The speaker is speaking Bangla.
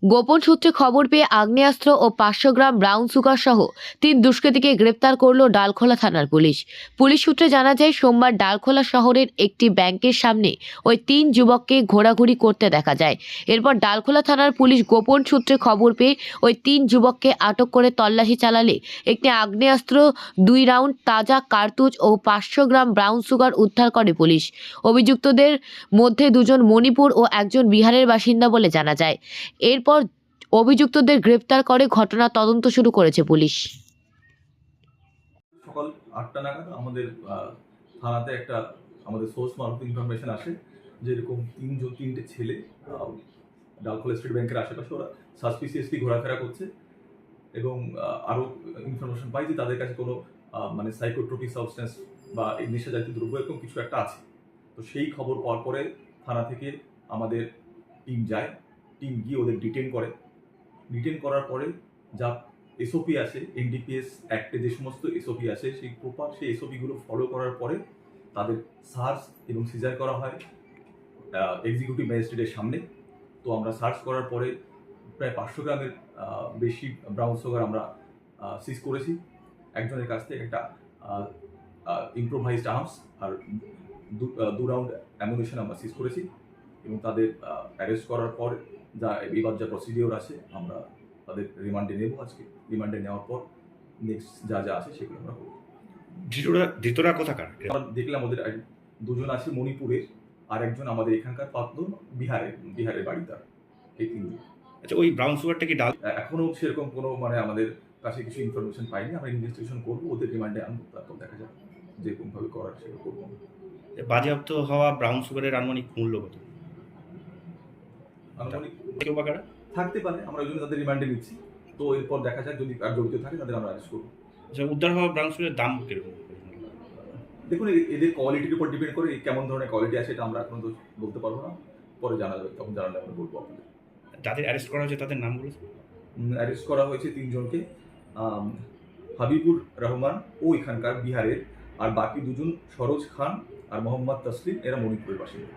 গোপন সূত্রে খবর পেয়ে আগ্নেয়াস্ত্র ও 500 গ্রাম ব্রাউন সুগার সহ 3 দুষ্কৃতীকে গ্রেপ্তার করল ডালখোলা থানার পুলিশ। পুলিশ সূত্রে জানা যায়, সোমবার ডালখোলা শহরের একটি ব্যাংকের সামনে ওই 3 যুবককে ঘোরাঘুরি করতে দেখা যায়। এরপর ডালখোলা থানার পুলিশ গোপন সূত্রে খবর পেয়ে ওই 3 যুবককে আটক করে তল্লাশি চালালে একটি আগ্নেয়াস্ত্র, 2 রাউন্ড তাজা কার্তুজ ও 500 গ্রাম ব্রাউন সুগার উদ্ধার করে পুলিশ। অভিযুক্তদের মধ্যে 2 জন মণিপুর ও 1 জন বিহারের বাসিন্দা বলে জানা যায়। এরপর অভিযুক্তদের গ্রেপ্তার করে ঘটনা তদন্ত শুরু করেছে পুলিশ। সকাল 8টা নাগাদ আমাদের থানাতে একটা আমাদের সোর্স মারফত ইনফরমেশন আসে যে এরকম তিনটে ছেলে ডালখোলা স্টেট ব্যাংকের আশেপাশে ওরা সাসপিসিয়াসলি ঘোরাফেরা করছে এবং আরও ইনফরমেশন পাই যে তাদের কাছে কোনো মানে সাইকোট্রপিক সাবস্টেন্স বা এই নেশা জাতীয় দ্রব্য এরকম কিছু একটা আছে। তো সেই খবর পাওয়ার পরে থানা থেকে আমাদের টিম যায়, টিম গিয়ে ওদের ডিটেন করার পরে যা এসওপি আছে, এনডিপিএস অ্যাক্টে যে সমস্ত এসওপি আছে সেই এসওপিগুলো ফলো করার পরে তাদের সার্চ এবং সিজার করা হয় এক্সিকিউটিভ ম্যাজিস্ট্রেটের সামনে। তো আমরা সার্চ করার পরে প্রায় 500 গ্রামের বেশি ব্রাউন সুগার আমরা সিজ করেছি। একজনের কাছ থেকে একটা ইম্প্রোভাইজড আর্মস আর 2 রাউন্ড অ্যামুনিশন আমরা সিজ করেছি এবং তাদের অ্যারেস্ট করার পর এবার যা প্রসিডিওর আছে আমরা তাদের রিমান্ডে নেব। আজকে রিমান্ডে নেওয়ার পর নেক্সট যা আছে সেগুলো আমরা করব। ধৃতরা কোথাকার? আমরা দেখলাম ওদের 2 জন আছে মণিপুরের, আর একজন আমাদের এখানকার পাতলুন বিহারের বাড়িদার। এই 3 জন। আচ্ছা, ওই ব্রাউন সুগারটা কি ডাল? এখনো সেরকম কোনো মানে আমাদের কাছে কিছু ইনফরমেশন পাইনি। আমরা ইনভেস্টিগেশন করবো, ওদের রিমান্ডে আনবো, তারপর দেখা যাবে যে কোনভাবে করার সেটা করবো। বাজেয়াপ্ত হওয়া ব্রাউন সুগারের আনুমানিক মূল্য কত? আনুমানিক কেউ বা কারা থাকতে পারে, আমরা ওই জন্য তাদের রিমান্ডে নিচ্ছি। তো এরপর দেখা যাক, যদি আর জড়িত থাকে তাদের আমরা অ্যারেস্ট করবো। আচ্ছা, উদ্ধার হওয়া ব্রাউন সুগারের দাম কিরকম? দেখুন, এদের কোয়ালিটির উপর ডিপেন্ড করে কেমন ধরনের কোয়ালিটি আছে এটা আমরা এখন তো বলতে পারবো না, পরে জানা যাবে, তখন জানালে আমরা বলবো আপনাদের। যাদের অ্যারেস্ট করা হয়েছে তাদের নামগুলো? অ্যারেস্ট করা হয়েছে 3 জনকে, হাবিবুর রহমান ও এখানকার বিহারের, আর বাকি 2 জন সরোজ খান আর মোহাম্মদ তসলিম, এরা মণিপুরের বাসিন্দা।